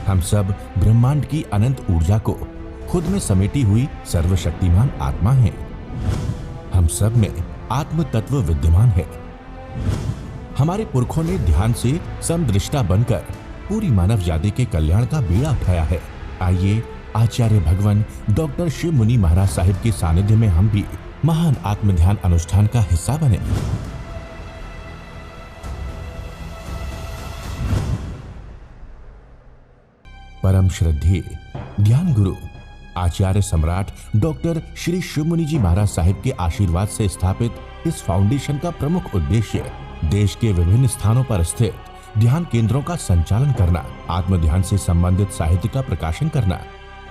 हम सब ब्रह्मांड की अनंत ऊर्जा को खुद में समेटी हुई सर्वशक्तिमान आत्मा हैं। हम सब में आत्म तत्व विद्यमान है। हमारे पुरखों ने ध्यान से समदृष्टा बनकर पूरी मानव जाति के कल्याण का बीड़ा उठाया है। आइए आचार्य भगवान डॉक्टर शिव मुनि महाराज साहिब के सानिध्य में हम भी महान आत्म ध्यान अनुष्ठान का हिस्सा बने। परम श्रद्धेय ज्ञान गुरु आचार्य सम्राट डॉक्टर श्री शिव मुनि जी महाराज साहिब के आशीर्वाद से स्थापित इस फाउंडेशन का प्रमुख उद्देश्य देश के विभिन्न स्थानों पर स्थित ध्यान केंद्रों का संचालन करना, आत्म ध्यान से संबंधित साहित्य का प्रकाशन करना,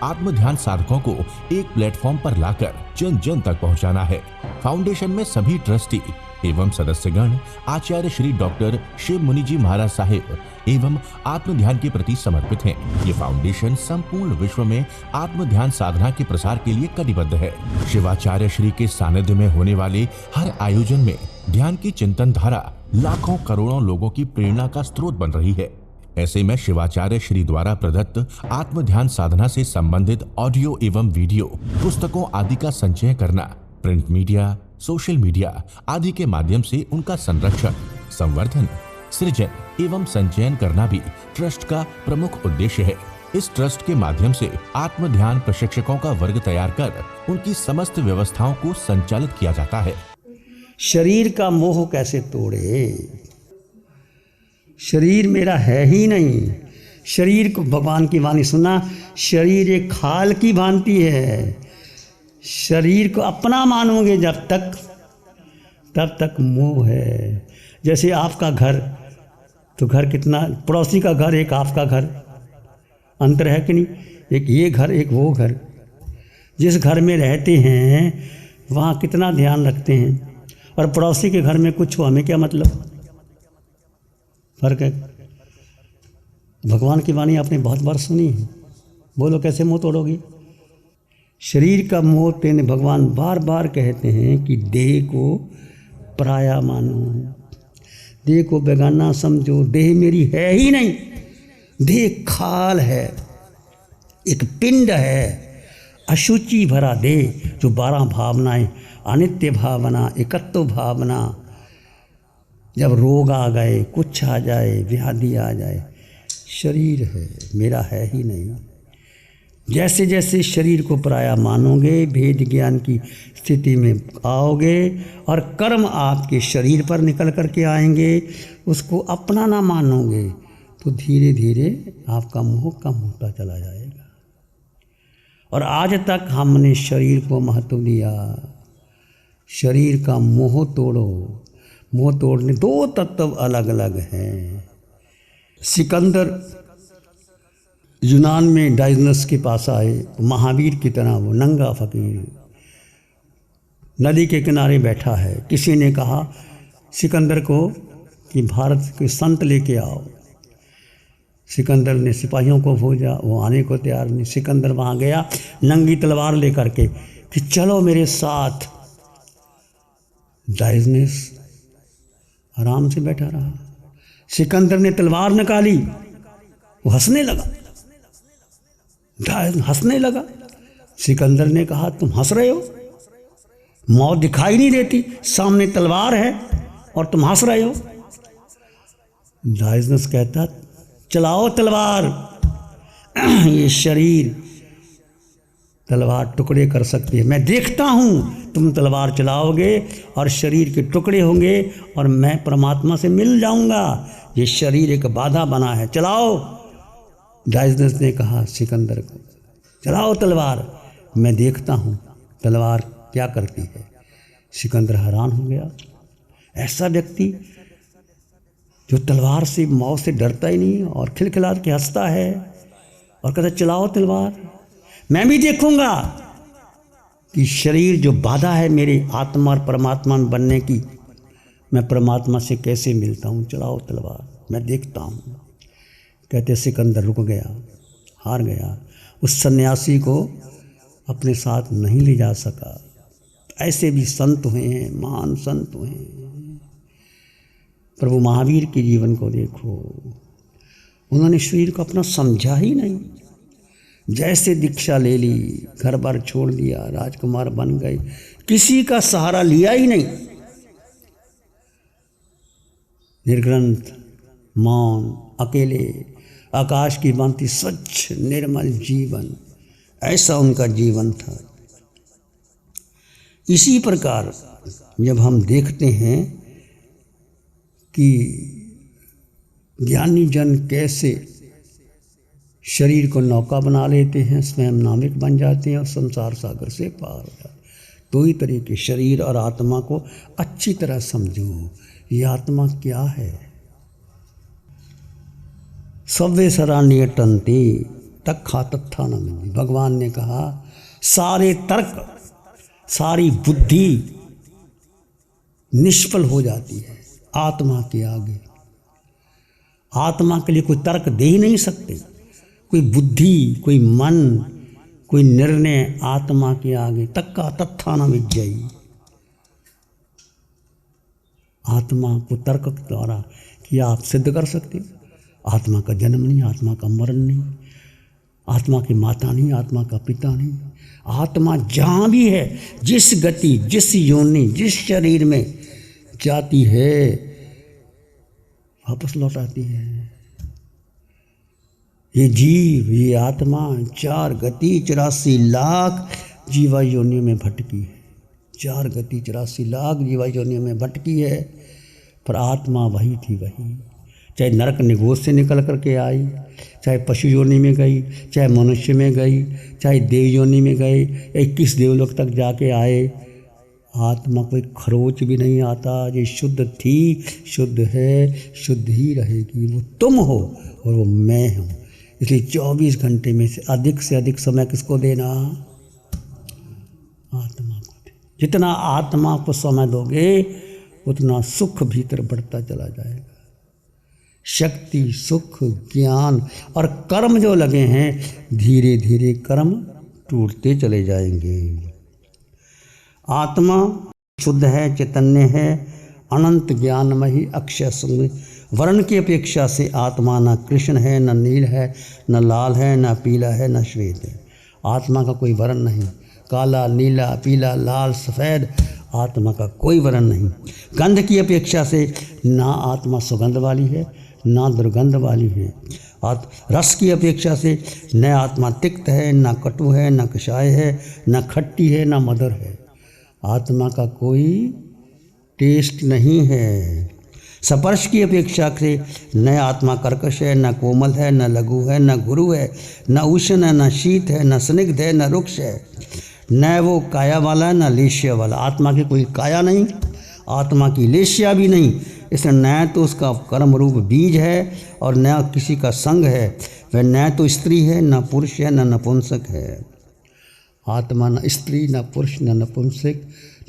आत्म ध्यान साधकों को एक प्लेटफॉर्म पर लाकर जन जन तक पहुंचाना है। फाउंडेशन में सभी ट्रस्टी एवं सदस्यगण आचार्य श्री डॉक्टर शिव मुनि जी महाराज साहिब एवं आत्म ध्यान के प्रति समर्पित हैं। ये फाउंडेशन संपूर्ण विश्व में आत्म ध्यान साधना के प्रसार के लिए कटिबद्ध है। शिवाचार्य श्री के सानिध्य में होने वाले हर आयोजन में ध्यान की चिंतन धारा लाखों करोड़ों लोगों की प्रेरणा का स्रोत बन रही है। ऐसे में शिवाचार्य श्री द्वारा प्रदत्त आत्म ध्यान साधना से संबंधित ऑडियो एवं वीडियो पुस्तकों आदि का संचय करना, प्रिंट मीडिया, सोशल मीडिया आदि के माध्यम से उनका संरक्षण, संवर्धन, सृजन एवं संचयन करना भी ट्रस्ट का प्रमुख उद्देश्य है। इस ट्रस्ट के माध्यम से आत्म ध्यान प्रशिक्षकों का वर्ग तैयार कर उनकी समस्त व्यवस्थाओं को संचालित किया जाता है। शरीर का मोह कैसे तोड़े? शरीर मेरा है ही नहीं। शरीर को भगवान की वाणी सुना, शरीर एक खाल की भांति है। शरीर को अपना मानोगे जब तक, तब तक मोह है। जैसे आपका घर, तो घर कितना, पड़ोसी का घर एक आपका घर, अंतर है कि नहीं? एक ये घर एक वो घर। जिस घर में रहते हैं वहाँ कितना ध्यान रखते हैं, और पड़ोसी के घर में कुछ हो, हमें क्या मतलब? फर्क है। भगवान की वाणी आपने बहुत बार सुनी है। बोलो कैसे मोह तोड़ोगी? शरीर का मोह तेने भगवान बार बार कहते हैं कि देह को पराया मानो, देह को बेगाना समझो। देह मेरी है ही नहीं। देह खाल है, एक पिंड है, अशुचि भरा देह, जो 12 भावनाएं, अनित्य भावना, एकत्व भावना, जब रोग आ गए, कुछ आ जाए, व्याधि आ जाए, शरीर है, मेरा है ही नहीं। जैसे जैसे शरीर को पराया मानोगे, भेद ज्ञान की स्थिति में आओगे और कर्म आपके शरीर पर निकल करके आएंगे, उसको अपना ना मानोगे, तो धीरे धीरे आपका मोह कम होता चला जाएगा। और आज तक हमने शरीर को महत्व दिया। शरीर का मोह तोड़ो। मोह तोड़ने 2 तत्व अलग अलग हैं। सिकंदर यूनान में डायजनस के पास आए, महावीर की तरह वो नंगा फकीर नदी के किनारे बैठा है। किसी ने कहा सिकंदर को कि भारत के संत लेके आओ। सिकंदर ने सिपाहियों को भेजा, वो आने को तैयार नहीं। सिकंदर वहाँ गया नंगी तलवार लेकर के कि चलो मेरे साथ। डायजनस आराम से बैठा रहा। सिकंदर ने तलवार निकाली, वो हंसने लगा। हंसने लगा। सिकंदर ने कहा तुम हंस रहे हो? मौत दिखाई नहीं देती, सामने तलवार है और तुम हंस रहे हो। डायजनस कहता चलाओ तलवार। ये शरीर तलवार टुकड़े कर सकती है। मैं देखता हूँ तुम तलवार चलाओगे और शरीर के टुकड़े होंगे और मैं परमात्मा से मिल जाऊँगा। ये शरीर एक बाधा बना है, चलाओ। डायजनस ने कहा सिकंदर को चलाओ तलवार, मैं देखता हूँ तलवार क्या करती है। सिकंदर हैरान हो गया। ऐसा व्यक्ति जो तलवार से, मौत से डरता ही नहीं और खिलखिला के हंसता है और कहता चलाओ तलवार, मैं भी देखूंगा कि शरीर जो बाधा है मेरे आत्मा और परमात्मा में बनने की, मैं परमात्मा से कैसे मिलता हूँ। चलाओ तलवार, मैं देखता हूँ। कहते सिकंदर रुक गया, हार गया। उस सन्यासी को अपने साथ नहीं ले जा सका। ऐसे भी संत हुए हैं, महान संत हुए हैं। प्रभु महावीर के जीवन को देखो। उन्होंने शरीर को अपना समझा ही नहीं। जैसे दीक्षा ले ली, घर बार छोड़ दिया, राजकुमार बन गए, किसी का सहारा लिया ही नहीं। निर्ग्रंथ, मौन, अकेले, आकाश की भांति स्वच्छ निर्मल जीवन, ऐसा उनका जीवन था। इसी प्रकार जब हम देखते हैं कि ज्ञानी जन कैसे शरीर को नौका बना लेते हैं, स्वयं नाविक बन जाते हैं और संसार सागर से पार हो जाते हैं। दो ही तरीके, शरीर और आत्मा को अच्छी तरह समझो। ये आत्मा क्या है? सव्वे सरान्यटन्ते तक्खा तत्था न मिली। भगवान ने कहा सारे तर्क, सारी बुद्धि निष्फल हो जाती है आत्मा के आगे। आत्मा के लिए कोई तर्क दे ही नहीं सकते, कोई बुद्धि, कोई मन, कोई निर्णय आत्मा के आगे तक्का तत्था न विज्ञाई। आत्मा को तर्क द्वारा क्या आप सिद्ध कर सकते हो? आत्मा का जन्म नहीं, आत्मा का मरण नहीं, आत्मा की माता नहीं, आत्मा का पिता नहीं। आत्मा जहाँ भी है, जिस गति, जिस योनि, जिस शरीर में जाती है, वापस लौट आती है। ये जीव, ये आत्मा 4 गति 84 लाख जीवा योनियों में भटकी है। 4 गति 84 लाख जीवा योनियों में भटकी है, पर आत्मा वही थी वही। चाहे नरक निगोद से निकल करके आई, चाहे पशु योनि में गई, चाहे मनुष्य में गई, चाहे देव योनि में गए, 21 देवलोक तक जाके आए, आत्मा कोई खरोच भी नहीं आता। ये शुद्ध थी, शुद्ध है, शुद्ध ही रहेगी। वो तुम हो और वो मैं हूँ। इसलिए 24 घंटे में से अधिक समय किसको देना? आत्मा को दे। जितना आत्मा को समय दोगे उतना सुख भीतर बढ़ता चला जाएगा। शक्ति, सुख, ज्ञान और कर्म जो लगे हैं, धीरे धीरे कर्म टूटते चले जाएंगे। आत्मा शुद्ध है, चैतन्य है, अनंत ज्ञानमयी, अक्षय सुंदर। वर्ण की अपेक्षा से आत्मा न कृष्ण है, न नील है, न लाल है, न पीला है, न श्वेत है। आत्मा का कोई वर्ण नहीं, काला, नीला, पीला, लाल, सफ़ेद, आत्मा का कोई वर्ण नहीं। गंध की अपेक्षा से ना आत्मा सुगंध वाली है, ना दुर्गंध वाली है। रस की अपेक्षा से न आत्मा तिक्त है, न कटु है, न कषाय है, न खट्टी है, न मधुर है। आत्मा का कोई टेस्ट नहीं है। स्पर्श की अपेक्षा से न आत्मा कर्कश है, न कोमल है, न लघु है, न गुरु है, न उष्ण है, न शीत है, न स्निग्ध है, न रुक्ष है। न वो काया वाला है, न लेश्य वाला। आत्मा की कोई काया नहीं, आत्मा की लेश्या भी नहीं। इसलिए न तो उसका कर्म रूप बीज है और न किसी का संग है। वह न तो स्त्री है, न पुरुष है, न नपुंसक है। आत्मा न स्त्री, न पुरुष, न नपुंसक,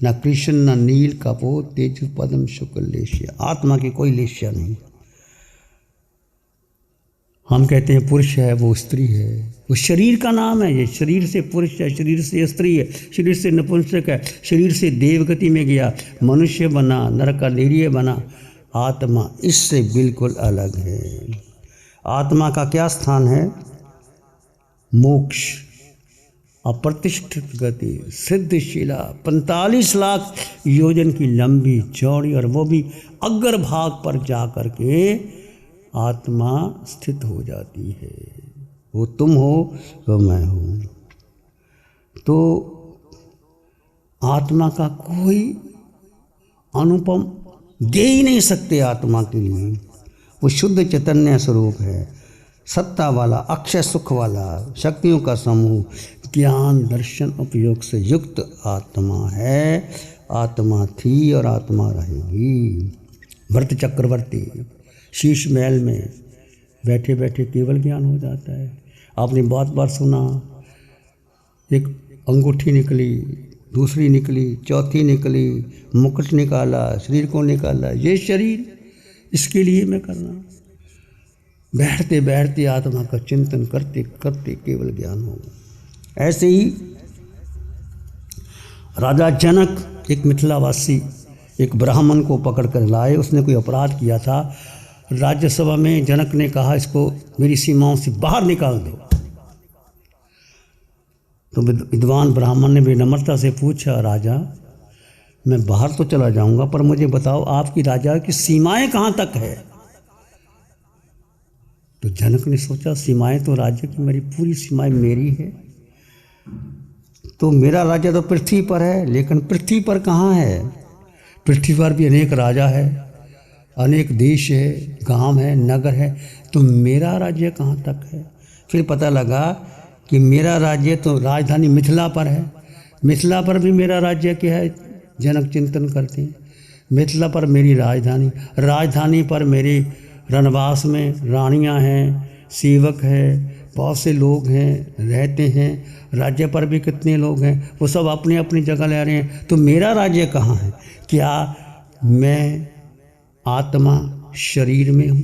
न कृष्ण, न नील, कपोत, तेज, पद्म, शुक्ल, लेश्या। आत्मा की कोई लेश्या नहीं। हम कहते हैं पुरुष है, वो स्त्री है, वो शरीर का नाम है। ये शरीर से पुरुष है, शरीर से स्त्री है, शरीर से नपुंसक है, शरीर से देवगति में गया, मनुष्य बना, नरक का निरीय बना। आत्मा इससे बिल्कुल अलग है। आत्मा का क्या स्थान है? मोक्ष, अप्रतिष्ठित गति, सिद्धशिला, 45 लाख योजन की लंबी चौड़ी, और वो भी अग्रभाग पर जा कर के आत्मा स्थित हो जाती है। वो तुम हो, वो मैं हूँ। तो आत्मा का कोई अनुपम दे ही नहीं सकते आत्मा के लिए। वो शुद्ध चैतन्य स्वरूप है, सत्ता वाला, अक्षय सुख वाला, शक्तियों का समूह, ज्ञान दर्शन उपयोग से युक्त आत्मा है। आत्मा थी और आत्मा रहेगी। भरत चक्रवर्ती शीश महल में बैठे बैठे केवल ज्ञान हो जाता है। आपने बहुत बार सुना, एक अंगूठी निकली, दूसरी निकली, चौथी निकली, मुकुट निकाला, शरीर को निकाला। ये शरीर, इसके लिए मैं कर रहा हूँ। बैठते बैठते आत्मा का चिंतन करते करते केवल ज्ञान होगा। ऐसे ही राजा जनक, एक मिथिलावासी, एक ब्राह्मण को पकड़ कर लाए। उसने कोई अपराध किया था, राज्यसभा में जनक ने कहा इसको मेरी सीमाओं से बाहर निकाल दो। तो विद्वान ब्राह्मण ने विनम्रता से पूछा, राजा मैं बाहर तो चला जाऊंगा पर मुझे बताओ आपकी राजा की सीमाएं कहाँ तक है। तो जनक ने सोचा सीमाएं तो राज्य की मेरी पूरी सीमाएं मेरी है, तो मेरा राज्य तो पृथ्वी पर है, लेकिन पृथ्वी पर कहाँ है, पृथ्वी पर भी अनेक राजा है, अनेक देश है, गांव है, नगर है, तो मेरा राज्य कहाँ तक है। फिर पता लगा कि मेरा राज्य तो राजधानी मिथिला पर है, मिथिला पर भी मेरा राज्य क्या है। जनक चिंतन करते हैं, मिथिला पर मेरी राजधानी, राजधानी पर मेरे रनवास में रानियां हैं, सेवक हैं, बहुत से लोग हैं रहते हैं, राज्य पर भी कितने लोग हैं, वो सब अपनी अपनी जगह ले रहे हैं, तो मेरा राज्य कहाँ है। क्या मैं आत्मा शरीर में हूँ,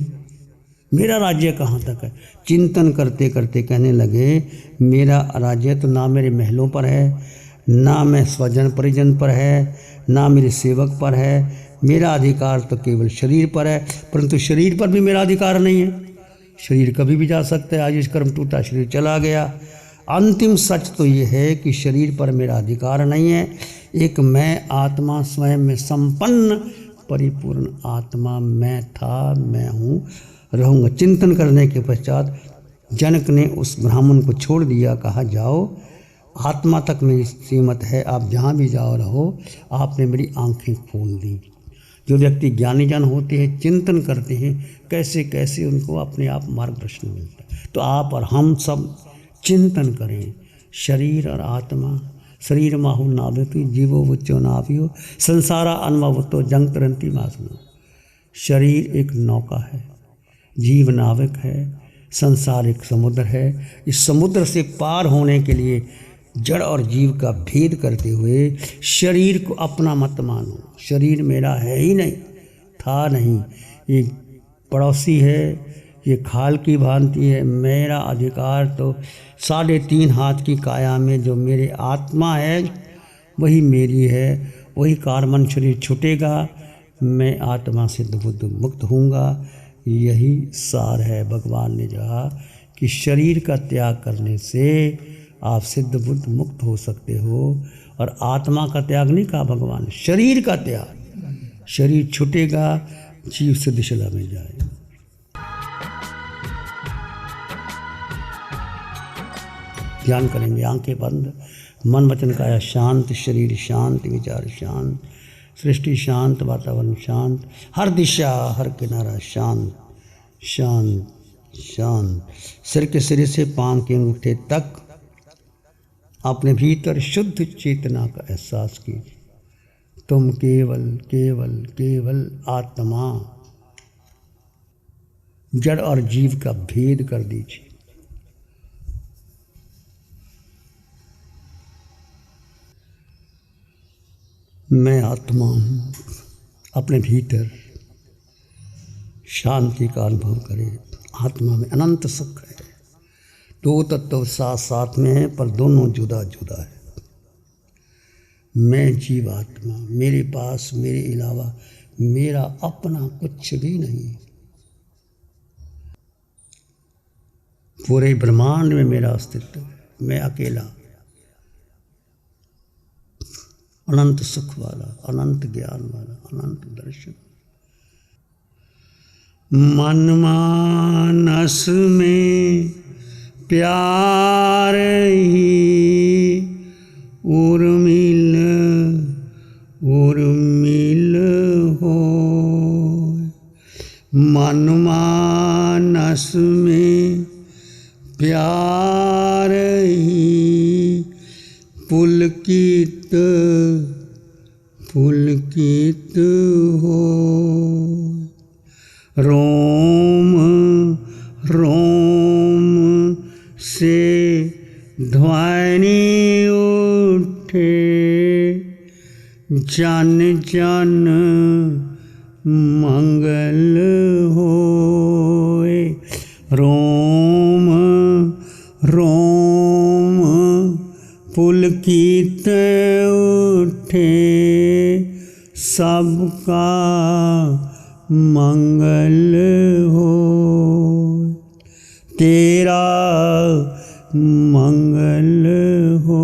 मेरा राज्य कहाँ तक है। चिंतन करते करते कहने लगे मेरा राज्य तो ना मेरे महलों पर है, ना मैं स्वजन परिजन पर है, ना मेरे सेवक पर है, मेरा अधिकार तो केवल शरीर पर है, परंतु शरीर पर भी मेरा अधिकार नहीं है। शरीर कभी भी जा सकता है, आज इस कर्म टूटा शरीर चला गया। अंतिम सच तो ये है कि शरीर पर मेरा अधिकार नहीं है। एक मैं आत्मा स्वयं में संपन्न परिपूर्ण आत्मा मैं था, मैं हूँ, रहूँगा। चिंतन करने के पश्चात जनक ने उस ब्राह्मण को छोड़ दिया, कहा जाओ आत्मा तक मेरी सीमत है, आप जहाँ भी जाओ रहो। आपने मेरी आंखें खोल दी। जो व्यक्ति ज्ञानी जन होते हैं, चिंतन करते हैं, कैसे कैसे उनको अपने आप मार्गदर्शन मिलता है। तो आप और हम सब चिंतन करें, शरीर और आत्मा। शरीर माहु नाभितो जीवो वुच्चो नाभियो संसारा अनुभवतो जंग तरंती मासनो। शरीर एक नौका है, जीव नाविक है, संसार एक समुद्र है। इस समुद्र से पार होने के लिए जड़ और जीव का भेद करते हुए शरीर को अपना मत मानो। शरीर मेरा है ही नहीं, था नहीं, ये पड़ोसी है, ये खाल की भांति है। मेरा अधिकार तो 3.5 हाथ की काया में जो मेरे आत्मा है वही मेरी है। वही कार्बन शरीर छूटेगा, मैं आत्मा से बुद्ध मुक्त होऊंगा। यही सार है। भगवान ने कहा कि शरीर का त्याग करने से आप सिद्ध बुद्ध मुक्त हो सकते हो, और आत्मा का त्याग नहीं कहा भगवान, शरीर का त्याग। शरीर छूटेगा, जीव सिद्ध शिला में जाएगा। ध्यान करेंगे, आंखें बंद, मन वचन काया शांत, शरीर शांत, विचार शांत, सृष्टि शांत, वातावरण शांत, हर दिशा हर किनारा शांत शांत शांत। सिर के सिरे से पांव के अंगूठे तक अपने भीतर शुद्ध चेतना का एहसास कीजिए। तुम केवल केवल केवल आत्मा। जड़ और जीव का भेद कर दीजिए। मैं आत्मा हूँ। अपने भीतर शांति का अनुभव करें। आत्मा में अनंत सुख है। 2 तत्व साथ साथ में है, पर दोनों जुदा जुदा है। मैं जीवात्मा, मेरे पास मेरे अलावा मेरा अपना कुछ भी नहीं। पूरे ब्रह्मांड में मेरा अस्तित्व है। मैं अकेला, अनंत सुख वाला, अनंत ज्ञान वाला, अनंत दर्शन। मन मानस में प्यार ही उर्मिल उर्मिल हो। मन मानस में प्यार ही पुलकित पुलकित हो। रोम रोम से ध्वनि उठे, जन जन मंगल होए। रोम रोम पुलकित उठे, सबका मंगल हो, तेरा मंगल हो,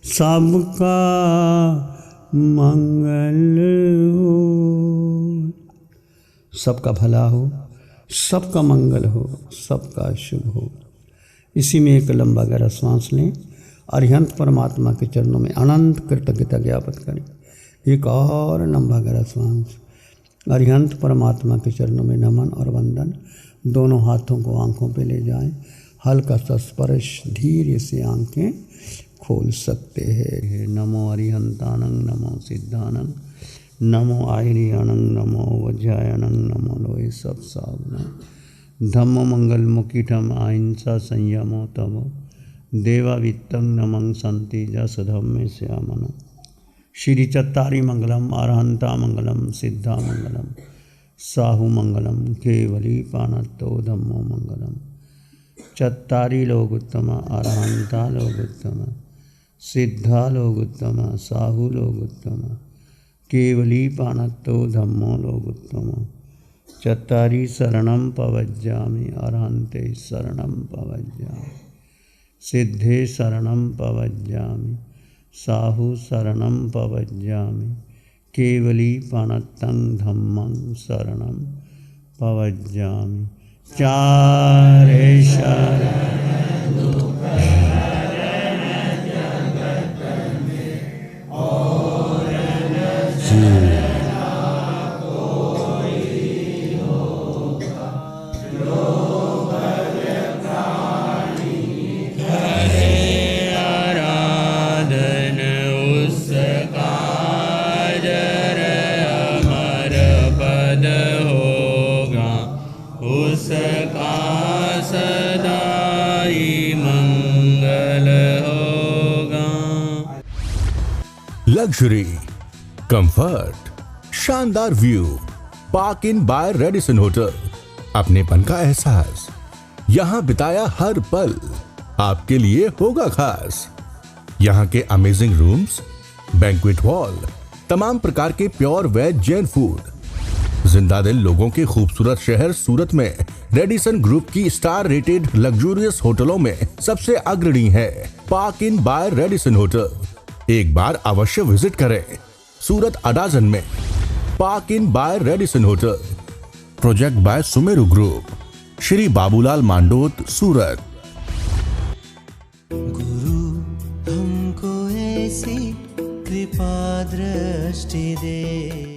सबका मंगल हो। सबका भला हो, सबका मंगल हो, सबका शुभ हो। इसी में एक लंबा गहरा सांस लें, अरिहंत परमात्मा के चरणों में अनंत कृतज्ञता ज्ञापित करें। एक और लंबा गहरा सांस। अरिहंत परमात्मा के चरणों में नमन और वंदन। दोनों हाथों को आंखों पे ले जाएं। हल्का सा स्पर्श, धीरे से आंखें खोल सकते हैं। नमो अरिहंतानंग, नमो सिद्धानंग, नमो आयरियानंग, नमो वज्रायनंग, नमो लोहे सब सावना। धम्मो मंगल मुकीठम अहिंसा संयमो तमो, देवावित्तं नमं संति जसधम्मे श्यामन। श्री चत्तारी मंगलम, अरहंता मंगलम, सिद्धा मंगलम, साहु मंगलम, केवली पानत्तो धम्मो मंगलम। चत्तारी लोग उत्तम, अरहंता लोग उत्तम, सिद्धा लोग उत्तम, साहु लोग उत्तम, केवली पानत्तो धम्मो लोग उत्तम। चत्तारी शरणं पवज्जामि, अरहंते शरणं पवज्जामि, सिद्धे शरणं पवज्जामि, साहु शरणं पवज्जामि, केवली पानत्तं धम्मं शरणं पवज्जामि। चारे शरण लग्जरी, कंफर्ट, शानदार view, park Inn by Radisson hotel. अपनेपन का एहसास, यहाँ बिताया हर पल आपके लिए होगा खास। यहाँ के अमेजिंग रूम्स, बैंक्वेट हॉल, तमाम प्रकार के प्योर वेज जैन फूड। जिंदा दिल लोगों के खूबसूरत शहर सूरत में रेडिसन ग्रुप की स्टार रेटेड लग्जूरियस होटलों में सबसे अग्रणी है Park Inn by Radisson hotel. एक बार अवश्य विजिट करें। सूरत अडाजन में Park Inn by Radisson hotel. Project by Sumeru group, Shri Babulal Mandot, Surat. गुरु हमको ऐसी कृपा दृष्टि दे।